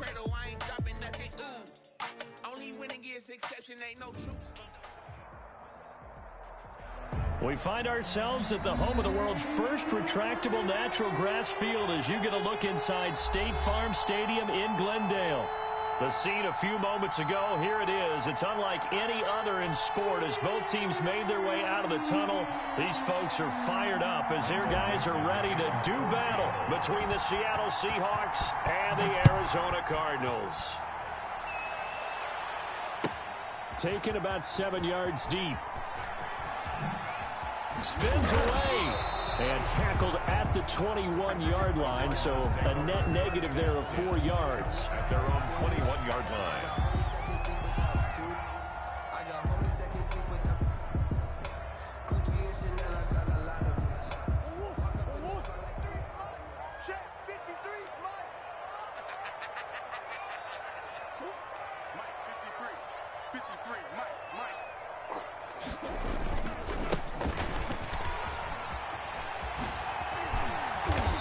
cradle, I ain't dropping nothing. Only winning is exception, ain't no truth. We find ourselves at the home of the world's first retractable natural grass field as you get a look inside State Farm Stadium in Glendale. The scene a few moments ago, here it is. It's unlike any other in sport as both teams made their way out of the tunnel. These folks are fired up as their guys are ready to do battle between the Seattle Seahawks and the Arizona Cardinals. Taken about 7 yards deep. Spins away and tackled at the 21-yard line, so a net negative there of 4 yards. At their own 21-yard line.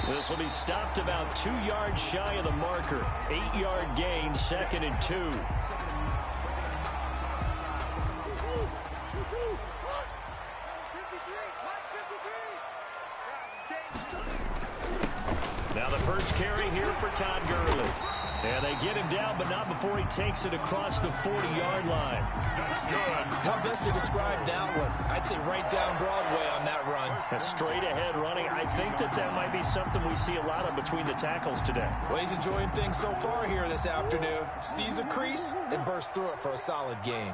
This will be stopped about 2 yards shy of the marker. 8-yard gain, 2nd and 2. Now the first carry here for Todd Gurley. And they get him down, but not before he takes it across the 40-yard line. How best to describe that one? I'd say right down Broadway on that run. A straight-ahead running. I think that might be something we see a lot of between the tackles today. Well, he's enjoying things so far here this afternoon. Sees a crease and bursts through it for a solid gain.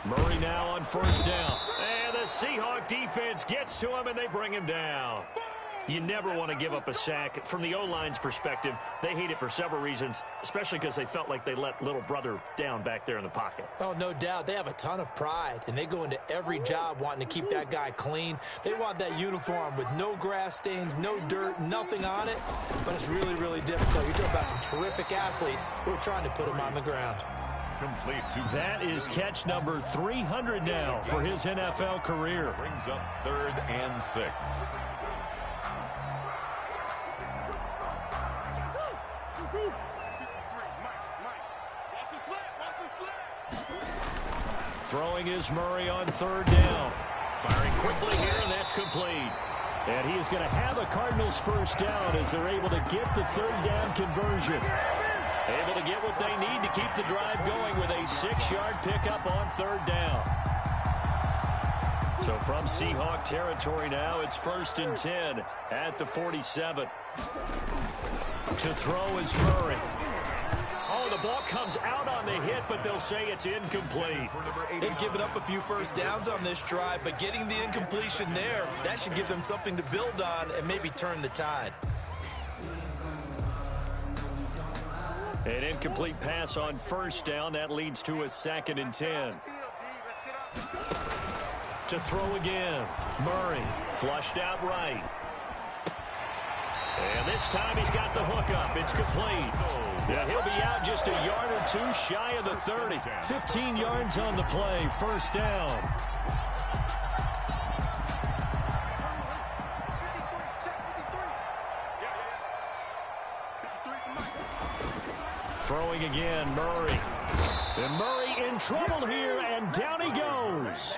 Murray now on first down. And the Seahawk defense gets to him, and they bring him down. You never want to give up a sack. From the O-line's perspective, they hate it for several reasons, especially because they felt like they let little brother down back there in the pocket. Oh, no doubt. They have a ton of pride, and they go into every job wanting to keep that guy clean. They want that uniform with no grass stains, no dirt, nothing on it. But it's really, really difficult. You're talking about some terrific athletes who are trying to put him on the ground. That is catch number 300 now for his NFL career. Brings up 3rd and 6. Throwing is Murray on 3rd down. Firing quickly here, and that's complete. And he is going to have a Cardinals first down as they're able to get the 3rd down conversion. Able to get what they need to keep the drive going with a 6-yard pickup on 3rd down. So from Seahawk territory now, it's 1st and 10 at the 47. To throw is Murray. Oh, the ball comes out on the hit, but they'll say it's incomplete. They've given up a few first downs on this drive, but getting the incompletion there, that should give them something to build on and maybe turn the tide. An incomplete pass on first down. That leads to a 2nd and 10. To throw again. Murray flushed out right. And this time he's got the hook up. It's complete. Yeah, he'll be out just a yard or two shy of the 30. 15 yards on the play. First down. Throwing again, Murray. And Murray in trouble here, and down he goes.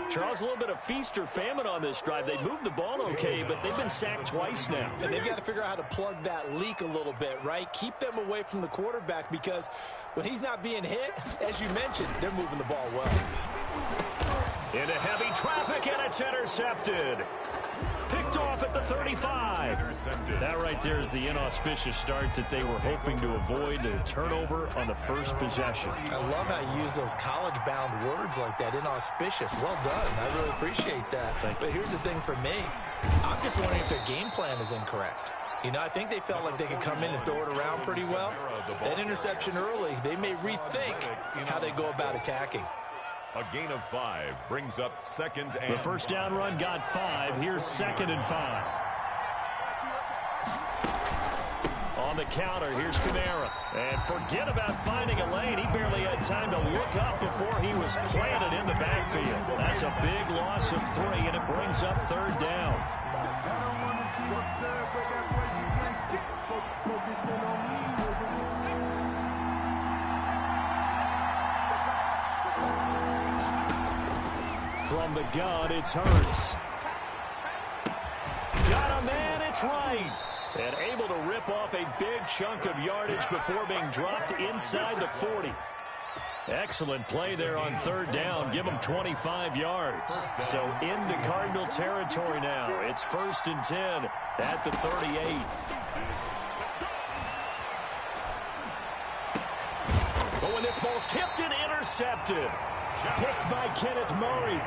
Charles, a little bit of feast or famine on this drive. They moved the ball okay, but they've been sacked twice now. And they've got to figure out how to plug that leak a little bit, right? Keep them away from the quarterback because when he's not being hit, as you mentioned, they're moving the ball well. Into heavy traffic, and it's intercepted. Picked off at the 35. That right there is the inauspicious start that they were hoping to avoid, a turnover on the first possession. I love how you use those college-bound words like that, inauspicious. Well done. I really appreciate that. But here's the thing for me. I'm just wondering if their game plan is incorrect. You know, I think they felt like they could come in and throw it around pretty well. That interception early, they may rethink how they go about attacking. A gain of 5 brings up 2nd and... The first down run got 5. Here's 2nd and 5. On the counter, here's Kamara. And forget about finding a lane. He barely had time to look up before he was planted in the backfield. That's a big loss of 3, and it brings up 3rd down. From the gun, it's Hurts. Got a man, it's right. And able to rip off a big chunk of yardage before being dropped inside the 40. Excellent play there on third down. Give them 25 yards. So into Cardinal territory now. It's 1st and 10 at the 38. But when this ball's tipped and intercepted. Picked by Kenneth Murray.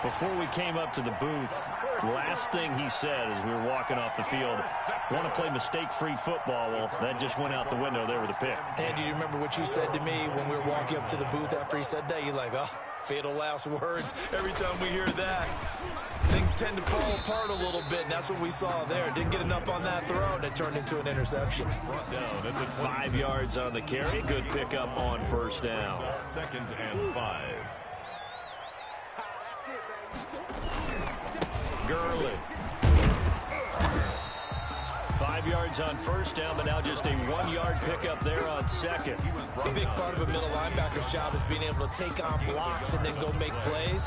Before we came up to the booth, last thing he said as we were walking off the field, want to play mistake-free football. Well, that just went out the window there with a pick. And do you remember what you said to me when we were walking up to the booth after he said that? You're like, oh, fatal last words. Every time we hear that, things tend to fall apart a little bit, and that's what we saw there. Didn't get enough on that throw, and it turned into an interception. 5 yards on the carry. Good pickup on first down. 2nd and 5. Gurley. 5 yards on first down, but now just a 1-yard pickup there on second. A big part of a middle linebacker's job is being able to take on blocks and then go make plays.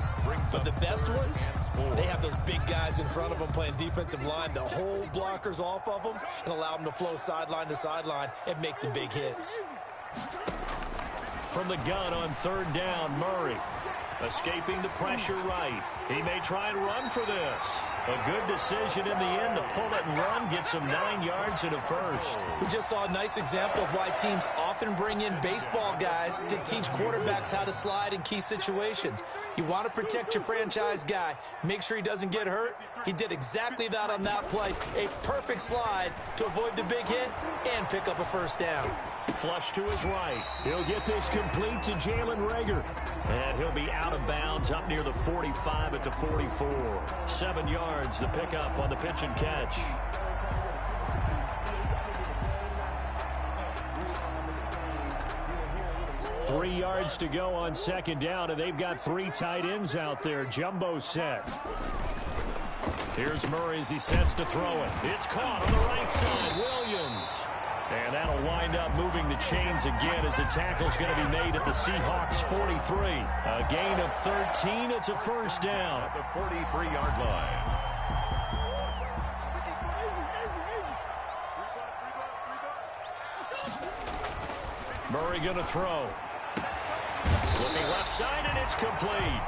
But the best ones, they have those big guys in front of them playing defensive line to hold blockers off of them and allow them to flow sideline to sideline and make the big hits. From the gun on third down, Murray. Escaping the pressure right. He may try and run for this. A good decision in the end to pull it and run. Gets him 9 yards and a first. We just saw a nice example of why teams often bring in baseball guys to teach quarterbacks how to slide in key situations. You want to protect your franchise guy. Make sure he doesn't get hurt. He did exactly that on that play. A perfect slide to avoid the big hit and pick up a first down. Flush to his right. He'll get this complete to Jalen Reagor. And he'll be out of bounds up near the 45 at the 44. 7 yards, the pickup on the pitch and catch. Three yards to go on second down, and they've got 3 tight ends out there. Jumbo set. Here's Murray as he sets to throw it. It's caught on the right side. Williams. And that'll wind up moving the chains again as the tackle's going to be made at the Seahawks 43. A gain of 13. It's a first down. At the 43-yard line. Murray going to throw. Looking left side, and it's complete.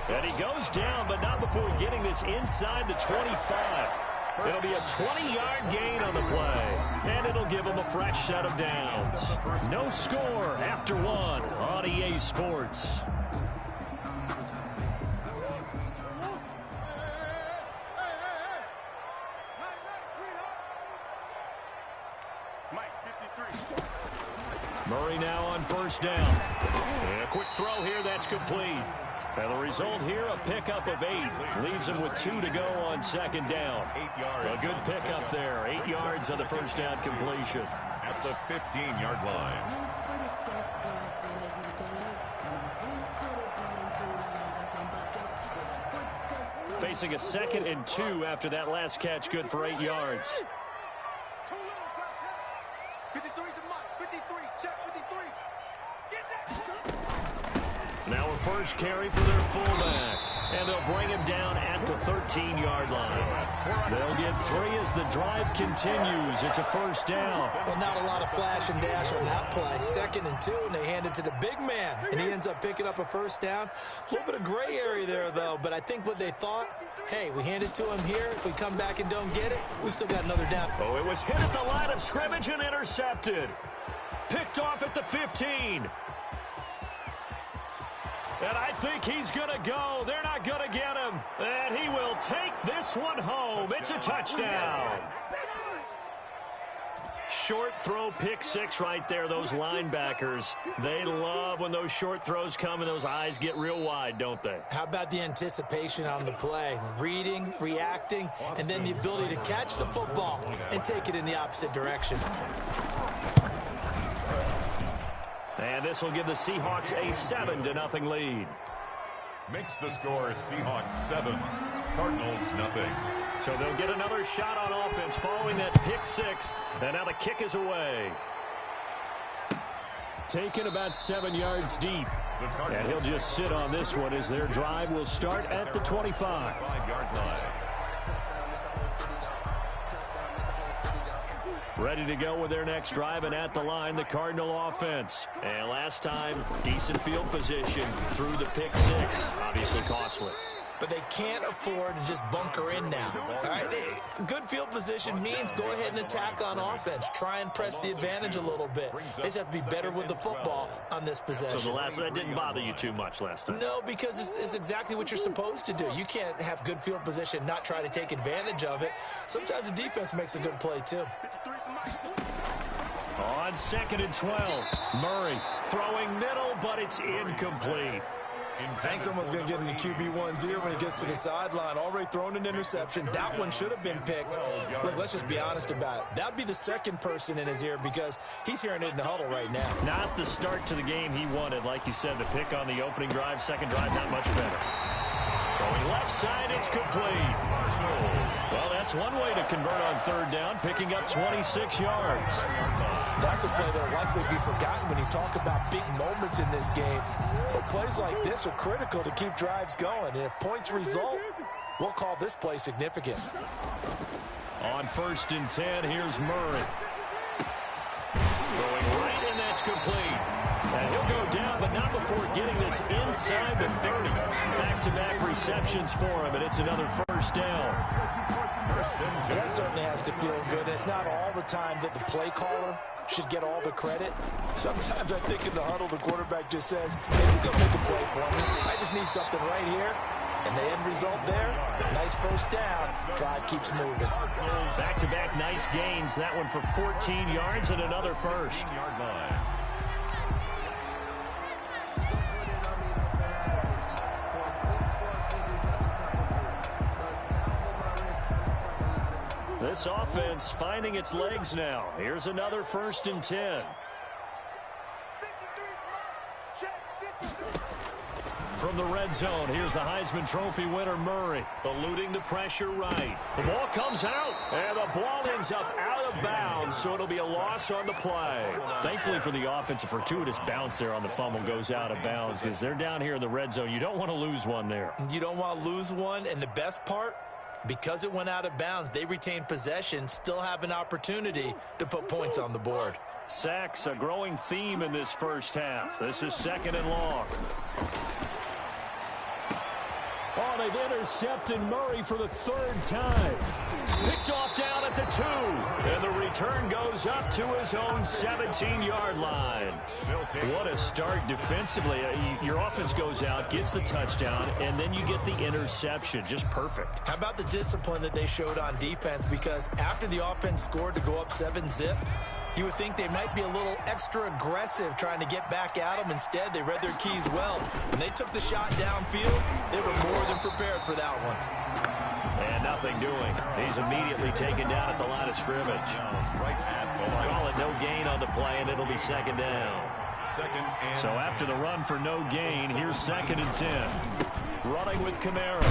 And he goes down, but not before getting this inside the 25. It'll be a 20-yard gain on the play, and it'll give him a fresh set of downs. No score after 1 on EA Sports. Murray now on first down. And a quick throw here, that's complete. And the result here, a pickup of 8. Leaves him with 2 to go on second down. 8 yards. A good pickup there. 8 yards on the first down completion. At the 15-yard line. Facing a 2nd and 2 after that last catch, good for 8 yards. 53 to Mike. 53. Check 53. Now a first carry for their fullback. And they'll bring him down at the 13-yard line. They'll get 3 as the drive continues. It's a first down. Well, not a lot of flash and dash on that play. 2nd and 2, and they hand it to the big man. And he ends up picking up a first down. A little bit of gray area there, though. But I think what they thought, hey, we hand it to him here. If we come back and don't get it, we still got another down. Oh, it was hit at the line of scrimmage and intercepted. Picked off at the 15. And I think he's going to go. They're not going to get him. And he will take this one home. It's a touchdown. Short throw, pick 6 right there. Those linebackers, they love when those short throws come and those eyes get real wide, don't they? How about the anticipation on the play? Reading, reacting, and then the ability to catch the football and take it in the opposite direction. And this will give the Seahawks a 7-0 lead. Makes the score Seahawks 7, Cardinals nothing. So they'll get another shot on offense following that pick six. And now the kick is away. Taken about 7 yards deep. And he'll just sit on this one as their drive will start at the 25. 5-yard line. Ready to go with their next drive, and at the line, the Cardinal offense. And last time, decent field position through the pick six. Obviously costly. But they can't afford to just bunker in now. All right, good field position means go ahead and attack on offense. Try and press the advantage a little bit. They just have to be better with the football on this possession. So that didn't bother you too much last time? No, because it's exactly what you're supposed to do. You can't have good field position, not try to take advantage of it. Sometimes the defense makes a good play, too. On 2nd and 12, Murray throwing middle, but it's incomplete. I think someone's going to get in the QB1's ear when he gets to the sideline. Already thrown an interception. That one should have been picked. Look, let's just be honest about it. That would be the second person in his ear because he's hearing it in the huddle right now. Not the start to the game he wanted. Like you said, the pick on the opening drive, second drive, not much better. Throwing left side, it's complete. Well, that's one way to convert on third down, picking up 26 yards. That's a play that will likely be forgotten when you talk about big moments in this game. But plays like this are critical to keep drives going. And if points result, we'll call this play significant. On 1st and 10, here's Murray. Throwing right, and that's complete. And he'll go down, but not before getting this inside the 30. Back-to-back receptions for him, and it's another first down. That certainly has to feel good. It's not all the time that the play caller should get all the credit. Sometimes I think in the huddle, the quarterback just says, hey, he's going to make a play for me. I just need something right here. And the end result there, nice first down. Drive keeps moving. Back-to-back nice gains. That one for 14 yards and another first. 15-yard line. This offense finding its legs now. Here's another 1st and 10. From the red zone, here's the Heisman Trophy winner, Murray, eluding the pressure right. The ball comes out, and the ball ends up out of bounds, so it'll be a loss on the play. Thankfully for the offense, a fortuitous bounce there on the fumble goes out of bounds because they're down here in the red zone. You don't want to lose one there. You don't want to lose one, and the best part, because it went out of bounds, they retain possession, still have an opportunity to put points on the board. Sacks, a growing theme in this first half. This is 2nd and long. Oh, they've intercepted Murray for the 3rd time. Picked off down at the 2. And the return goes up to his own 17-yard line. What a start defensively. Your offense goes out, gets the touchdown, and then you get the interception. Just perfect. How about the discipline that they showed on defense? Because after the offense scored to go up 7-zip, you would think they might be a little extra aggressive trying to get back at them. Instead, they read their keys well. When they took the shot downfield, they were more than prepared for that one. And nothing doing. He's immediately taken down at the line of scrimmage. Call it no gain on the play, and it'll be 2nd down. So after the run for no gain, here's 2nd and 10. Running with Kamara.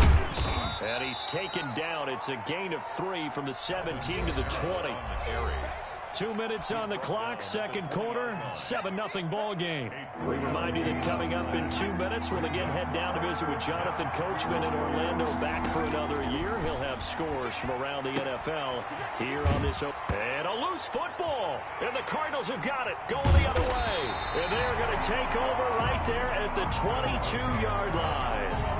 And he's taken down. It's a gain of 3 from the 17 to the 20. 2 minutes on the clock, second quarter, 7-0 ball game. We remind you that coming up in 2 minutes, we'll again head down to visit with Jonathan Coachman in Orlando, back for another year. He'll have scores from around the NFL here on this. And a loose football, and the Cardinals have got it, going the other way. And they're going to take over right there at the 22-yard line.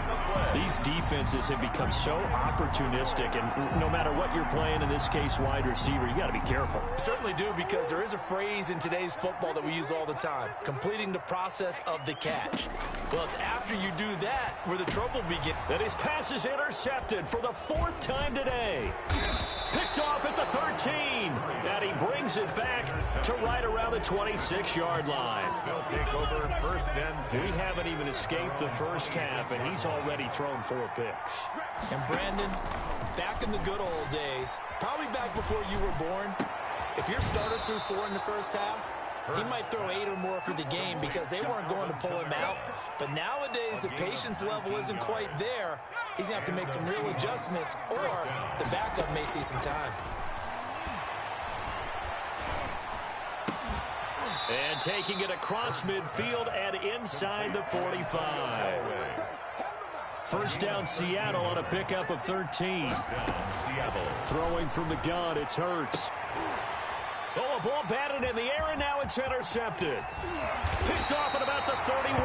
These defenses have become so opportunistic, and no matter what you're playing, in this case wide receiver, you got to be careful. Certainly do, because there is a phrase in today's football that we use all the time, completing the process of the catch. Well, it's after you do that where the trouble begins. And his pass is intercepted for the 4th time today. Picked off at the 13, and he brings it back to right around the 26-yard line. They'll take over 1st and 10. We haven't even escaped the first half, and he's already thrown 4 picks. And Brandon, back in the good old days, probably back before you were born, if your starter threw 4 in the first half, he might throw 8 or more for the game because they weren't going to pull him out. But nowadays, the patience level isn't quite there. he's going to have to make some real adjustments, or the backup may see some time. And taking it across midfield and inside the 45. First down, Seattle on a pickup of 13. Throwing from the gun, it's Hurts. Oh, a ball batted in the air, and now it's intercepted. Picked off at about the 31.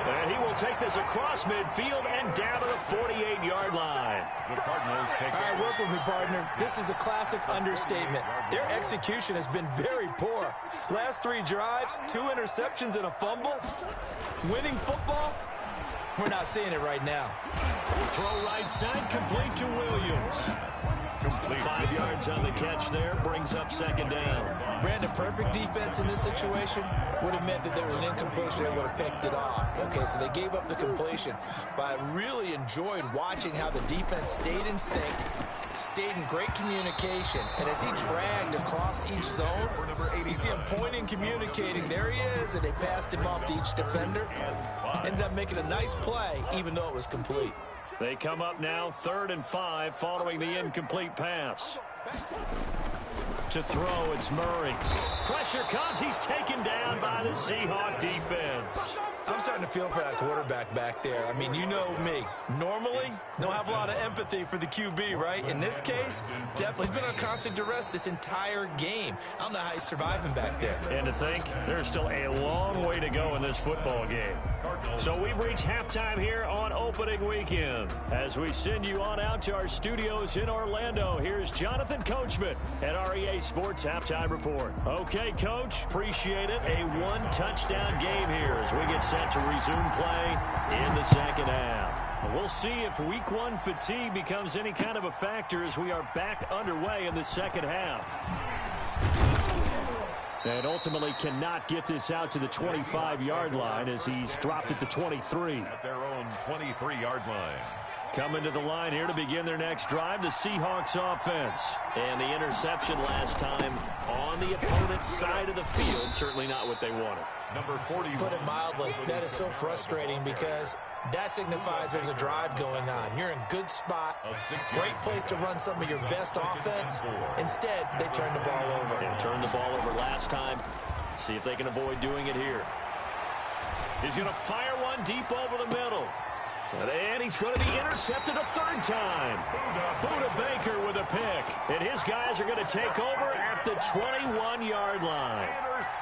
And he will take this across midfield and down to the 48-yard line. The Cardinals take All right, work with me, partner. This is a classic understatement. Their execution has been very poor. Last 3 drives, 2 interceptions and a fumble. Winning football? We're not seeing it right now. Throw right side, complete to Williams. 5 yards on the catch there, brings up second down. Brandon, perfect defense in this situation would have meant that there was an incompletion. They would have picked it off. Okay, so they gave up the completion. But I really enjoyed watching how the defense stayed in sync, stayed in great communication. And as he dragged across each zone, you see him pointing, communicating. There he is, and they passed him off to each defender. Ended up making a nice play, even though it was complete. They come up now 3rd and 5 following the incomplete pass. To throw, it's Murray. Pressure comes. He's taken down by the Seahawk defense. I'm starting to feel for that quarterback back there. I mean, you know me. Normally, don't have a lot of empathy for the QB, right? In this case, definitely. He's been on constant duress this entire game. I don't know how he's surviving back there. And to think, there's still a long way to go in this football game. So we've reached halftime here on opening weekend. As we send you on out to our studios in Orlando, here's Jonathan Coachman at REA Sports Halftime Report. Okay, Coach, appreciate it. A 1-touchdown game here as we get set to resume play in the second half. We'll see if week 1 fatigue becomes any kind of a factor as we are back underway in the second half. And ultimately cannot get this out to the 25-yard line as he's dropped it to 23. At their own 23-yard line. Coming to the line here to begin their next drive, the Seahawks offense. And the interception last time on the opponent's side of the field, certainly not what they wanted. Number 40. Put it mildly, that is so frustrating because that signifies there's a drive going on. You're in good spot, great place to run some of your best offense. Instead, they turn the ball over. And turned the ball over last time. See if they can avoid doing it here. He's going to fire one deep over the middle. And he's going to be intercepted a 3rd time. Buda Baker with a pick. And his guys are going to take over at the 21-yard line.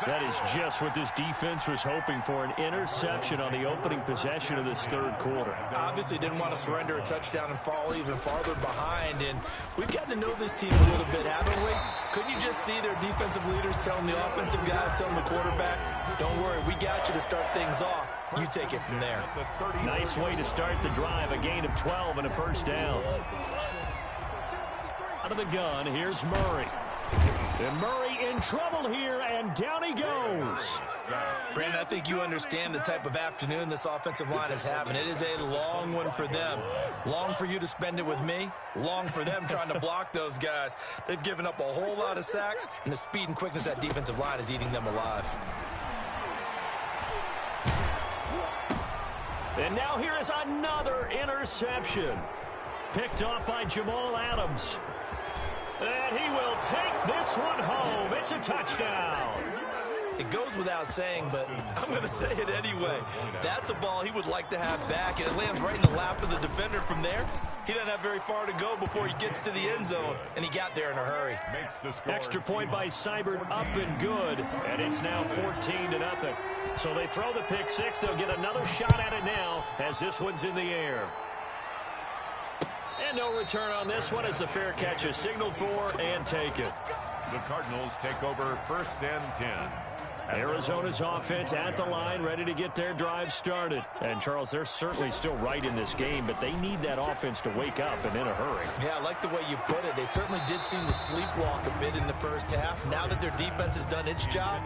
That is just what this defense was hoping for, an interception on the opening possession of this 3rd quarter. Obviously didn't want to surrender a touchdown and fall even farther behind. And we've gotten to know this team a little bit, haven't we? Couldn't you just see their defensive leaders telling the offensive guys, telling the quarterback, don't worry, we got you to start things off. You take it from there. Nice way to start the drive, a gain of 12 and a 1st down. Out of the gun, here's Murray. And Murray in trouble here, and down he goes. Brandon, I think you understand the type of afternoon this offensive line is having. It is a long one for them. Long for you to spend it with me. Long for them trying to block those guys. They've given up a whole lot of sacks, and the speed and quickness of that defensive line is eating them alive. And now here is another interception. Picked off by Jamal Adams. And he will take this one home. It's a touchdown. It goes without saying, but I'm going to say it anyway. That's a ball he would like to have back, and it lands right in the lap of the defender from there. He doesn't have very far to go before he gets to the end zone, and he got there in a hurry. Extra point by Seibert, up and good, and it's now 14-0. So they throw the pick 6. They'll get another shot at it now as this one's in the air. And no return on this one as the fair catch is signaled for and taken. The Cardinals take over 1st and 10. Arizona's offense at the line, ready to get their drive started. And, Charles, they're certainly still right in this game, but they need that offense to wake up and in a hurry. Yeah, I like the way you put it. They certainly did seem to sleepwalk a bit in the 1st half. Now that their defense has done its job,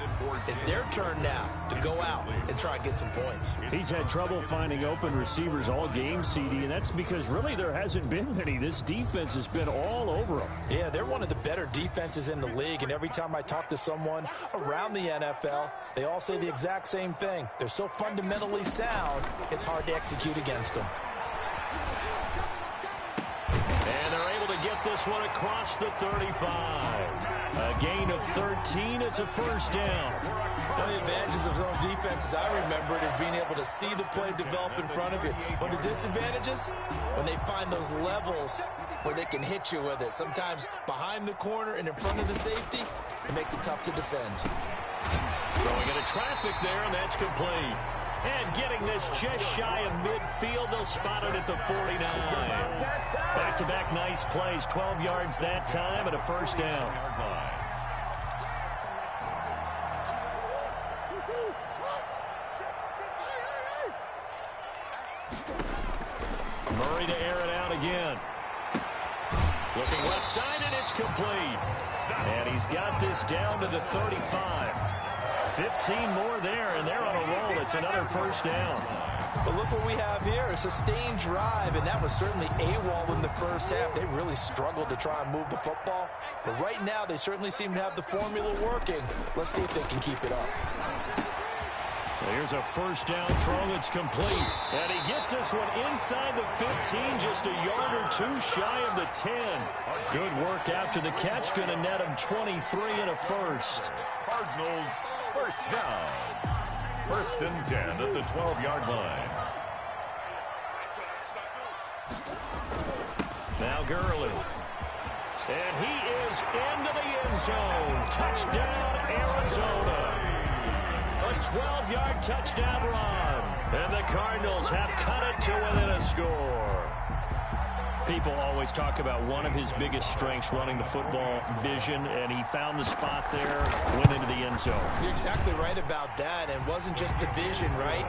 it's their turn now to go out and try and get some points. He's had trouble finding open receivers all game, CD, and that's because really there hasn't been many. This defense has been all over them. Yeah, they're one of the better defenses in the league, and every time I talk to someone around the NFL, they all say the exact same thing. They're so fundamentally sound, it's hard to execute against them. get this one across the 35. A gain of 13. It's a first down. One of the advantages of zone defense, as I remember it, is being able to see the play develop in front of you. One of the disadvantages, when they find those levels where they can hit you with it. Sometimes behind the corner and in front of the safety, it makes it tough to defend. Throwing into traffic there, and that's complete. And getting this just shy of midfield, they'll spot it at the 49. Back-to-back nice plays, 12 yards that time and a first down. Murray to air it out again. Looking left side, and it's complete. And he's got this down to the 35. 15 more there, and they're on a roll. It's another first down. But look what we have here, a sustained drive, and that was certainly AWOL in the first half. They really struggled to try and move the football. But right now, they certainly seem to have the formula working. Let's see if they can keep it up. Here's a first down throw that's complete. And he gets this one inside the 15, just a yard or two shy of the 10. Good work after the catch, going to net him 23 and a first. Cardinals first down. First and 10 at the 12-yard line. Now Gurley. And he is into the end zone. Touchdown, Arizona. A 12-yard touchdown run. And the Cardinals have cut it to within a score. People always talk about one of his biggest strengths, running the football, vision, and he found the spot there, went into the end zone. You're exactly right about that, and it wasn't just the vision, right?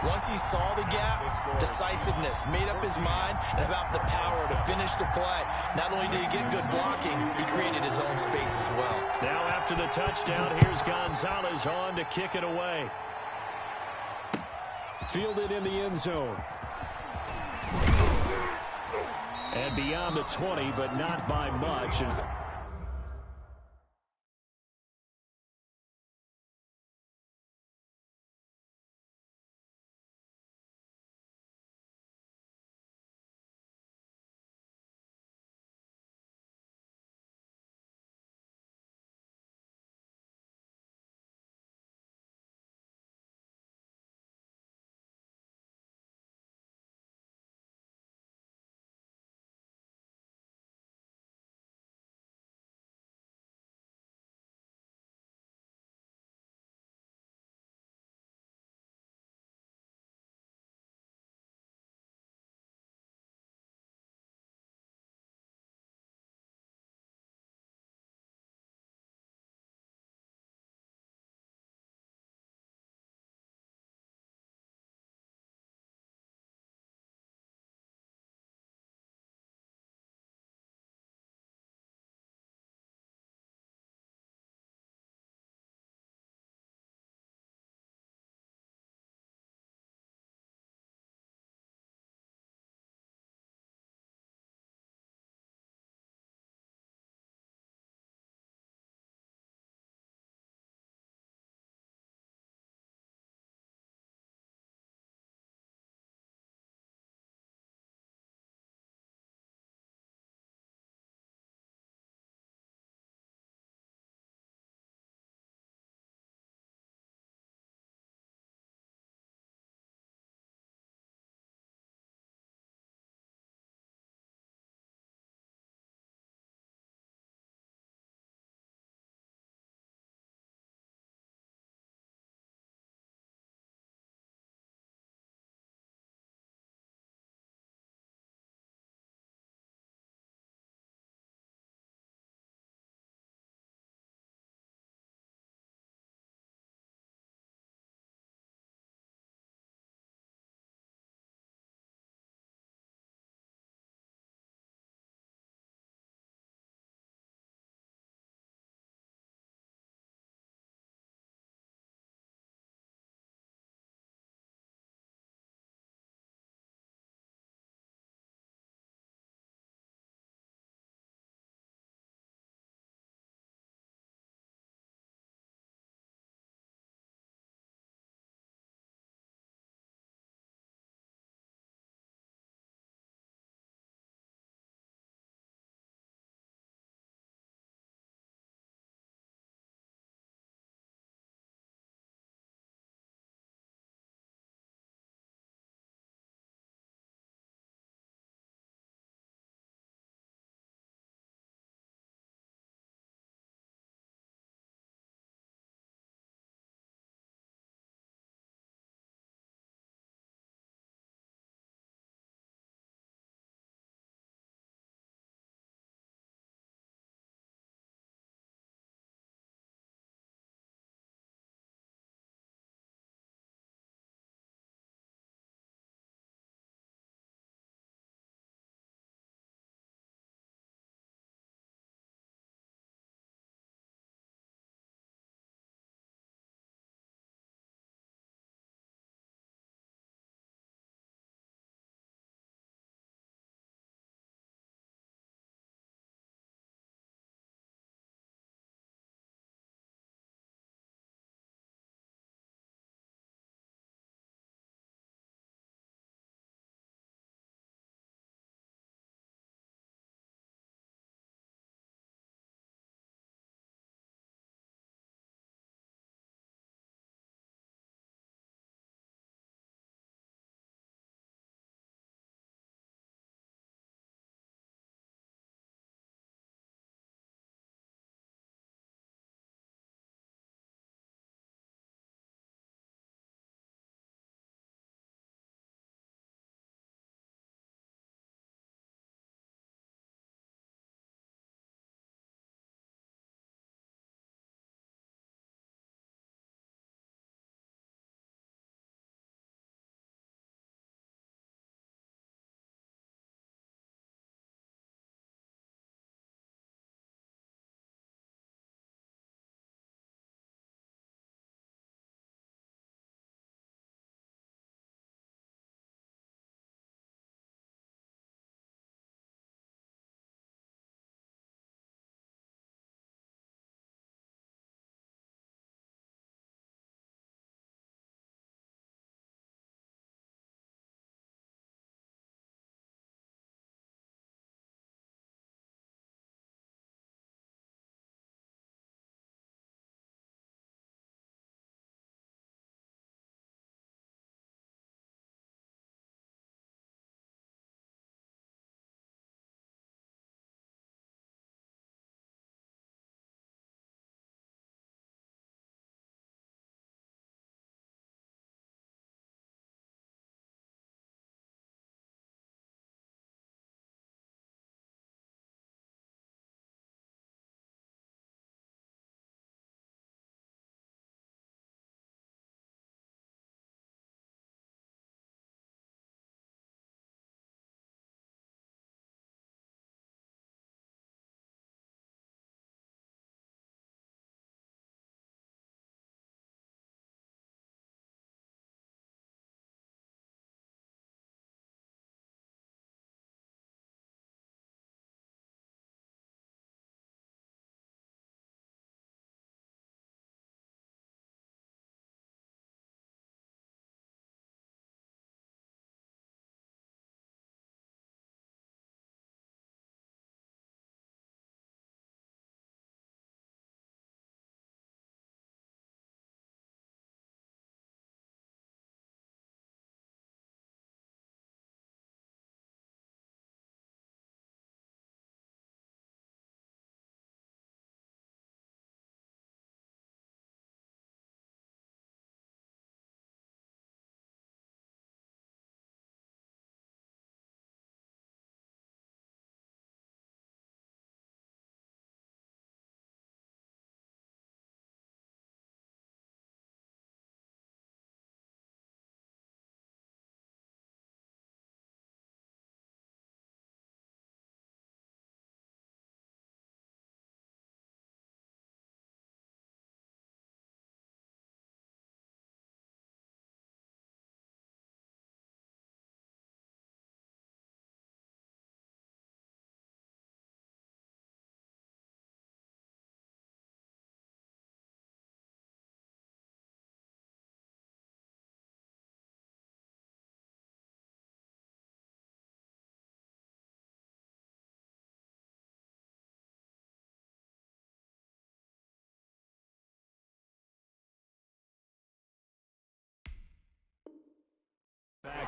Once he saw the gap, decisiveness, made up his mind, and about the power to finish the play. Not only did he get good blocking, he created his own space as well. Now after the touchdown, here's Gonzalez on to kick it away. Fielded in the end zone. And beyond the 20, but not by much. And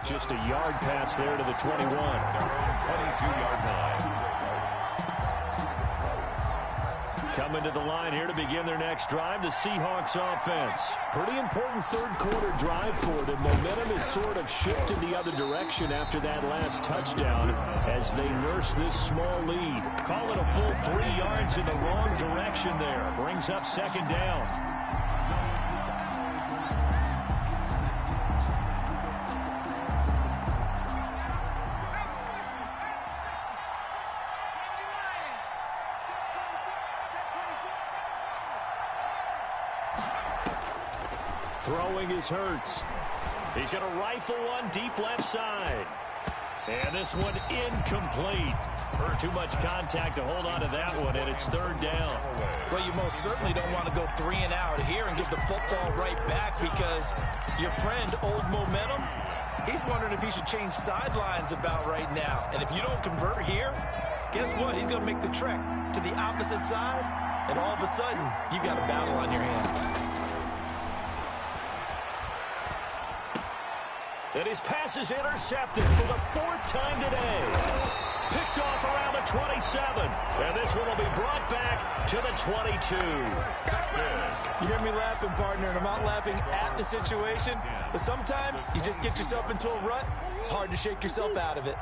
Just a yard pass there to the 21. 22-yard line. Coming to the line here to begin their next drive, the Seahawks offense. Pretty important third-quarter drive for them. Momentum has sort of shifted the other direction after that last touchdown as they nurse this small lead. Call it a full 3 yards in the wrong direction there. Brings up second down. Throwing is Hurts. He's going to rifle one deep left side. And this one incomplete. Too much contact to hold on to that one, and it's third down. Well, you most certainly don't want to go 3 and out here and give the football right back because your friend, Old Momentum, he's wondering if he should change sidelines about right now. And if you don't convert here, guess what? He's going to make the trek to the opposite side, and all of a sudden, you've got a battle on your hands. And his pass is intercepted for the 4th time today. Picked off around the 27. And this one will be brought back to the 22. You hear me laughing, partner, and I'm not laughing at the situation. But sometimes you just get yourself into a rut. It's hard to shake yourself out of it.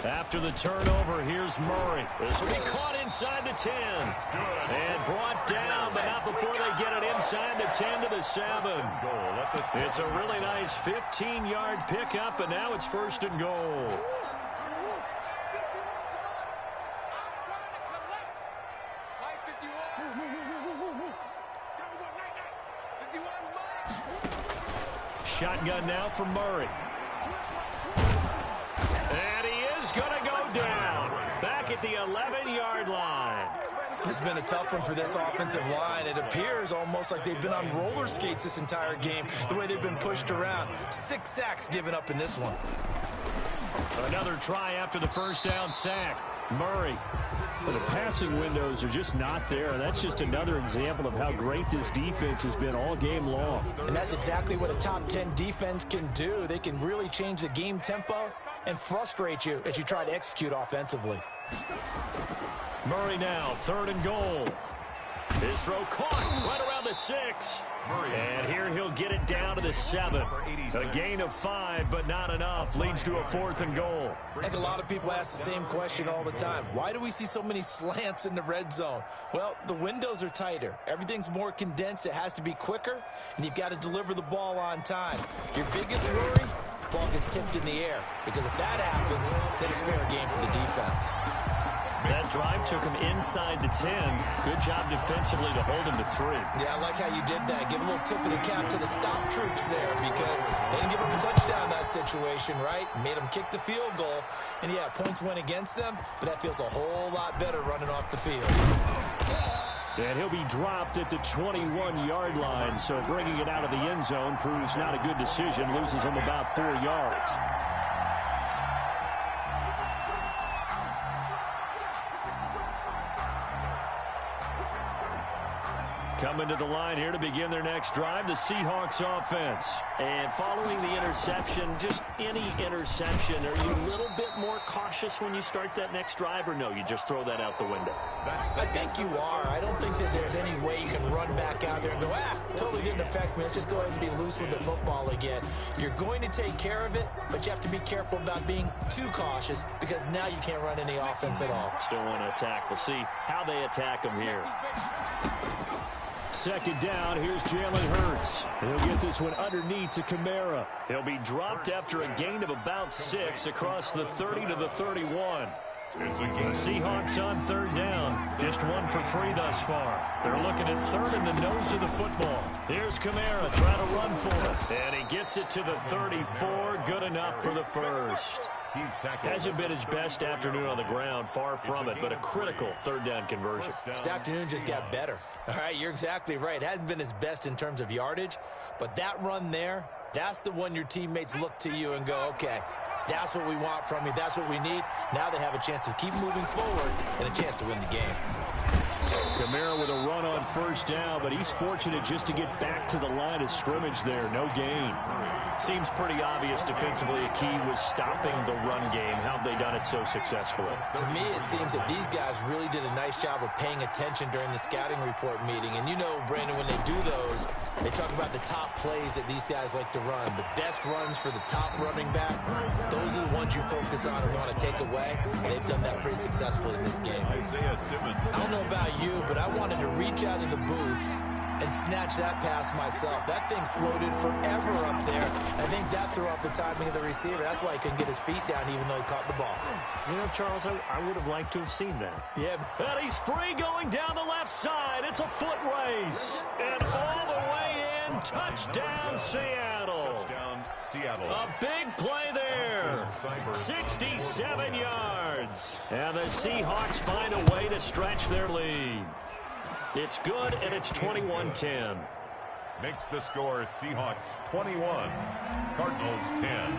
After the turnover, here's Murray. This will be caught inside the 10. And brought down, but not before they get it inside the 10 to the 7. It's a really nice 15-yard pickup, and now it's 1st and goal. Shotgun now for Murray. And he is going to go down. Back at the 11-yard line. This has been a tough one for this offensive line. It appears almost like they've been on roller skates this entire game, the way they've been pushed around. 6 sacks given up in this one. Another try after the first down sack. Murray. The passing windows are just not there. That's just another example of how great this defense has been all game long. And that's exactly what a top 10 defense can do. They can really change the game tempo and frustrate you as you try to execute offensively. Murray now, 3rd and goal. His throw caught right around the 6. And here he'll get it down to the 7. A gain of 5, but not enough. Leads to a 4th and goal. I think a lot of people ask the same question all the time. Why do we see so many slants in the red zone? Well, the windows are tighter. Everything's more condensed. It has to be quicker, and you've got to deliver the ball on time. Your biggest worry, ball gets tipped in the air. Because if that happens, then it's fair game for the defense. That drive took him inside the 10. Good job defensively to hold him to 3. Yeah, I like how you did that. Give a little tip of the cap to the stop troops there because they didn't give up a touchdown in that situation, right? Made them kick the field goal. And, yeah, points went against them, but that feels a whole lot better running off the field. And he'll be dropped at the 21-yard line, so bringing it out of the end zone proves not a good decision. Loses him about 4 yards. Coming to the line here to begin their next drive, the Seahawks offense. And following the interception, just any interception, are you a little bit more cautious when you start that next drive, or no, you just throw that out the window? I think you are. I don't think that there's any way you can run back out there and go, totally didn't affect me. Let's just go ahead and be loose with the football again. You're going to take care of it, but you have to be careful about being too cautious because now you can't run any offense at all. Still want to attack. We'll see how they attack them here. 2nd down, here's Jalen Hurts. He'll get this one underneath to Kamara. He'll be dropped after a gain of about 6 across the 30 to the 31. The Seahawks on 3rd down. Just 1 for 3 thus far. They're looking at 3rd in the nose of the football. Here's Kamara trying to run for it. And he gets it to the 34. Good enough for the 1st. Hasn't been his best afternoon on the ground, far from it, but a critical 3rd down conversion. This afternoon just got better. All right, you're exactly right. It hasn't been his best in terms of yardage, but that run there, that's the one your teammates look to you and go, okay, That's what we want from you. That's what we need. Now they have a chance to keep moving forward and a chance to win the game. Kamara with a run on first down, but he's fortunate just to get back to the line of scrimmage there. No gain. Seems pretty obvious defensively. A key was stopping the run game. How have they done it so successfully? To me, it seems that these guys really did a nice job of paying attention during the scouting report meeting. And you know, Brandon, when they do those, they talk about the top plays that these guys like to run. The best runs for the top running back, those are the ones you focus on and want to take away. And they've done that pretty successfully in this game. I don't know about you, but I wanted to reach out in the booth and snatch that pass myself. That thing floated forever up there. I think that threw off the timing of the receiver. That's why he couldn't get his feet down even though he caught the ball. You know, Charles, I would have liked to have seen that. Yeah. And he's free going down the left side. It's a foot race. And all the way in, touchdown Seattle. Touchdown Seattle. A big play there. 67 yards. And the Seahawks find a way to stretch their lead. It's good, and it's 21-10. Makes the score Seahawks 21, Cardinals 10.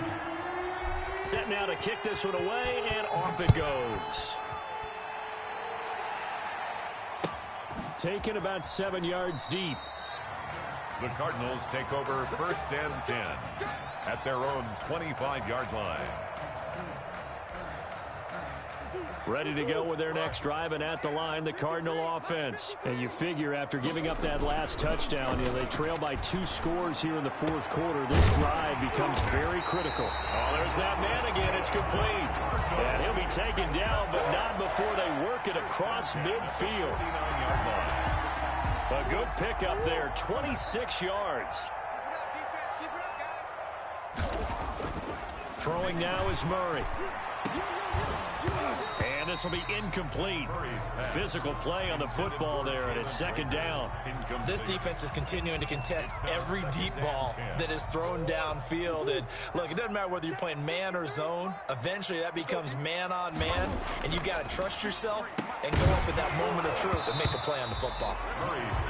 Set now to kick this one away, and off it goes. Taken about 7 yards deep. The Cardinals take over 1st and 10 at their own 25-yard line. Ready to go with their next drive, and at the line, the Cardinal offense. And you figure after giving up that last touchdown, you know, they trail by 2 scores here in the 4th quarter. This drive becomes very critical. Oh, there's that man again. It's complete. And he'll be taken down, but not before they work it across midfield. A good pickup there, 26 yards. Throwing now is Murray. And this will be incomplete. Physical play on the football there, and it's 2nd down. This defense is continuing to contest every deep ball that is thrown downfield. And look, it doesn't matter whether you're playing man or zone. Eventually, that becomes man on man, and you've got to trust yourself and go up in that moment of truth and make a play on the football.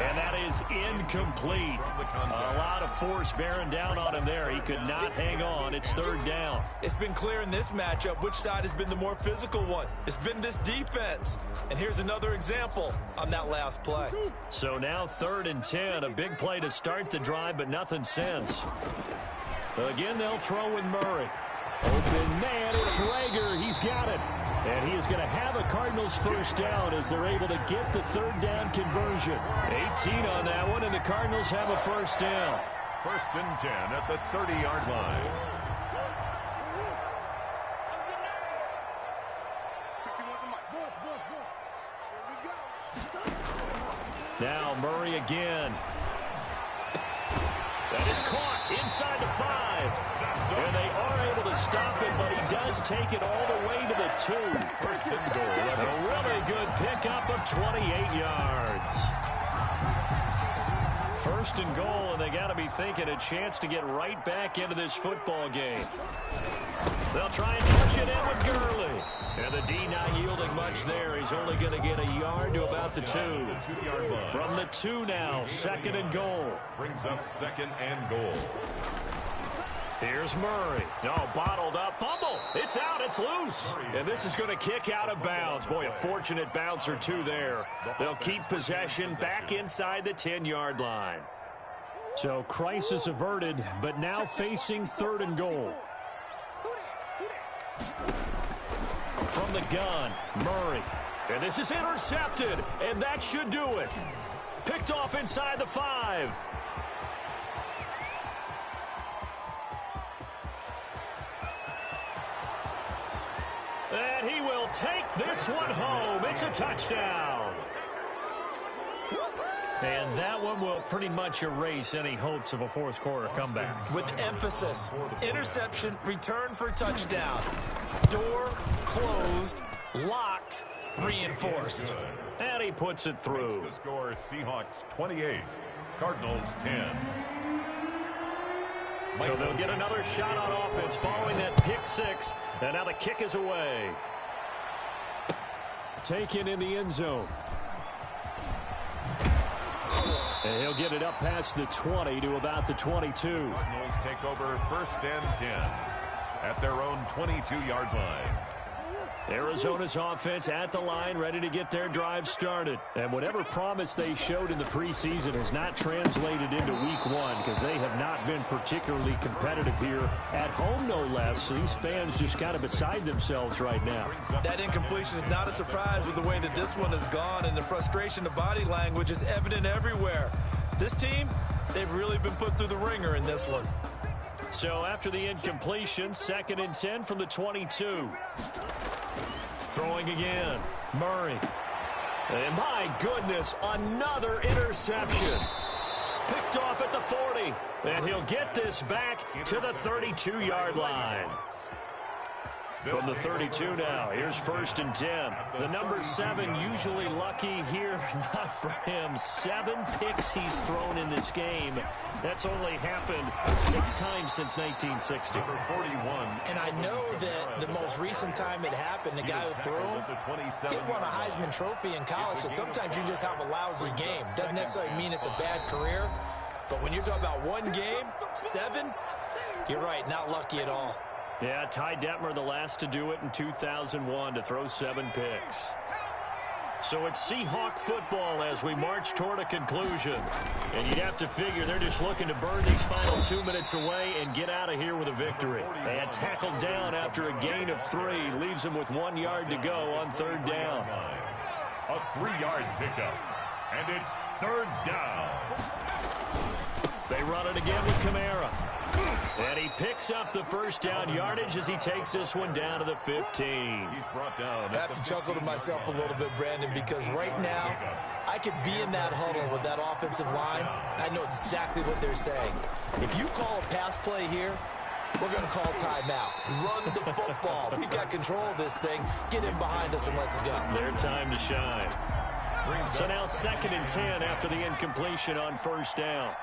And that is incomplete. A lot of force bearing down on him there. He could not hang on. It's 3rd down. It's been clear in this matchup which side has been the more physical one. It's been this defense. And here's another example on that last play. So now 3rd and 10. A big play to start the drive, but nothing since. Again, they'll throw with Murray. Open man, it's Rager. He's got it. And he is going to have a Cardinals 1st down as they're able to get the 3rd down conversion. 18 on that one, and the Cardinals have a 1st down. 1st and 10 at the 30-yard line. Now Murray again. That is caught inside the 5. And they are able to stop him, but he does take it all the way to the 2. 1st and goal. A really good pickup of 28 yards. 1st and goal, and they got to be thinking a chance to get right back into this football game. They'll try and push it in with Gurley. And the D not yielding much there. He's only going to get a yard to about the 2. From the 2 now, 2nd and goal. Brings up 2nd and goal. Here's Murray. No, bottled up. Fumble. It's out. It's loose. And this is going to kick out of bounds. Boy, a fortunate bounce or 2 there. They'll keep possession back inside the 10-yard line. So crisis averted, but now facing 3rd and goal. From the gun, Murray. And this is intercepted. And that should do it. Picked off inside the 5. And he will take this one home. It's a touchdown. And that one will pretty much erase any hopes of a 4th quarter comeback. With emphasis, interception, return for touchdown. Door closed, locked, reinforced. And he puts it through. The score, Seahawks 28, Cardinals 10. So they'll get another shot on offense following that pick 6. And now the kick is away. Taken in the end zone. And he'll get it up past the 20 to about the 22. Cardinals take over 1st and 10. at their own 22-yard line. Arizona's offense at the line, ready to get their drive started. And whatever promise they showed in the preseason has not translated into week one because they have not been particularly competitive here at home, no less. These fans just kind of beside themselves right now. That incompletion is not a surprise with the way that this one has gone, and the frustration of body language is evident everywhere. This team, they've really been put through the ringer in this one. So after the incompletion, 2nd and 10 from the 22. Throwing again, Murray. And my goodness, another interception. Picked off at the 40. And he'll get this back to the 32-yard line. From the 32 now, here's 1st and 10. The number 7 usually lucky here, not for him. 7 picks he's thrown in this game. That's only happened 6 times since 1960. Number 41. And I know that the most recent time it happened, the guy who threw him, he won a Heisman Trophy in college, so sometimes you just have a lousy game. Doesn't necessarily mean it's a bad career, but when you're talking about one game, 7, you're right, not lucky at all. Yeah, Ty Detmer, the last to do it in 2001, to throw 7 picks. So it's Seahawk football as we march toward a conclusion. And you'd have to figure they're just looking to burn these final 2 minutes away and get out of here with a victory. They had tackled down after a gain of 3, leaves them with 1 yard to go on 3rd down. A 3-yard pickup, and it's 3rd down. They run it again with Kamara. And he picks up the 1st down yardage as he takes this one down to the 15. He's brought down. I have to chuckle to myself a little bit, Brandon, because right now I could be in that huddle with that offensive line. I know exactly what they're saying. If you call a pass play here, we're going to call timeout. Run the football. We've got control of this thing. Get in behind us and let's go. Their time to shine. So now 2nd and 10 after the incompletion on 1st down.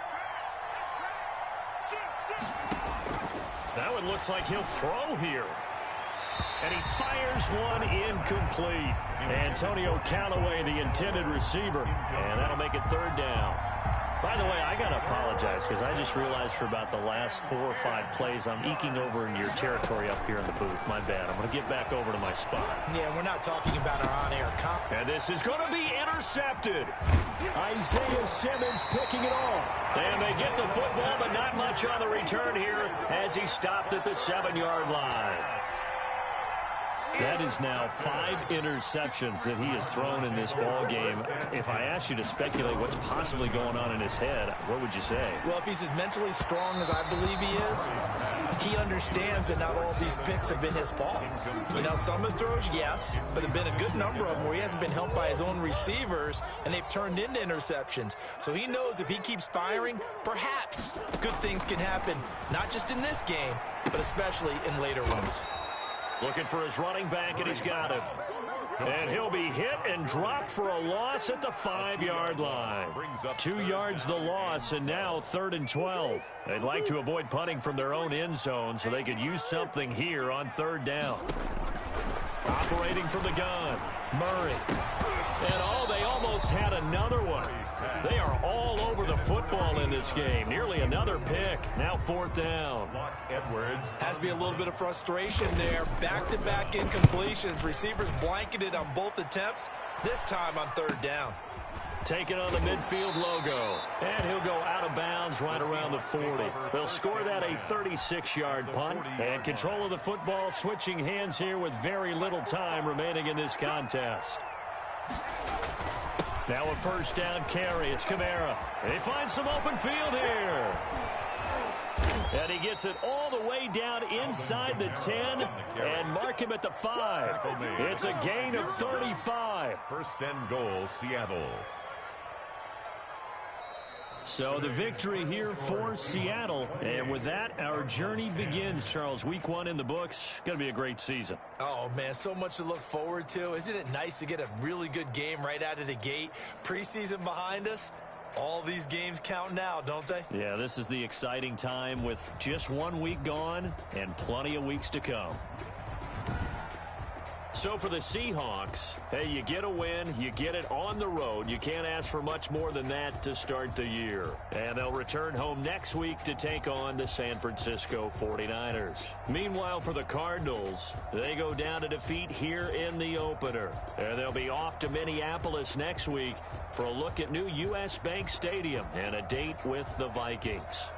That one looks like he'll throw here. And he fires one incomplete. Antonio Callaway, the intended receiver. And that'll make it 3rd down. By the way, I got to apologize because I just realized for about the last 4 or 5 plays, I'm eking over into your territory up here in the booth. My bad. I'm going to get back over to my spot. Yeah, we're not talking about our on-air comp. And this is going to be intercepted. Isaiah Simmons picking it off. And they get the football, but not much on the return here as he stopped at the 7-yard line. That is now 5 interceptions that he has thrown in this ball game. If I asked you to speculate what's possibly going on in his head, what would you say? Well, if he's as mentally strong as I believe he is, he understands that not all of these picks have been his fault. You know, some of the throws, yes, but there have been a good number of them where he hasn't been helped by his own receivers, and they've turned into interceptions. So he knows if he keeps firing, perhaps good things can happen, not just in this game, but especially in later ones. Looking for his running back, and he's got him. And he'll be hit and dropped for a loss at the 5-yard line. 2 yards the loss, and now 3rd and 12. They'd like to avoid punting from their own end zone so they could use something here on 3rd down. Operating from the gun, Murray. And they almost had another one. They are all over the football in this game. Nearly another pick. Now 4th down. Edwards. Has to be a little bit of frustration there. Back-to-back incompletions. Receivers blanketed on both attempts. This time on 3rd down. Taking on the midfield logo. And he'll go out of bounds right around the 40. They'll score that a 36-yard punt. And control of the football switching hands here with very little time remaining in this contest. Now a 1st down carry. It's Kamara. And he finds some open field here. And he gets it all the way down inside the 10 and mark him at the 5. It's a gain of 35. 1st and goal, Seattle. So the victory here for Seattle. And with that, our journey begins, Charles. Week 1 in the books. Going to be a great season. Oh, man, so much to look forward to. Isn't it nice to get a really good game right out of the gate? Preseason behind us. All these games count now, don't they? Yeah, this is the exciting time with just 1 week gone and plenty of weeks to come. So for the Seahawks, hey, you get a win, you get it on the road. You can't ask for much more than that to start the year. And they'll return home next week to take on the San Francisco 49ers. Meanwhile, for the Cardinals, they go down to defeat here in the opener. And they'll be off to Minneapolis next week for a look at new U.S. Bank Stadium and a date with the Vikings.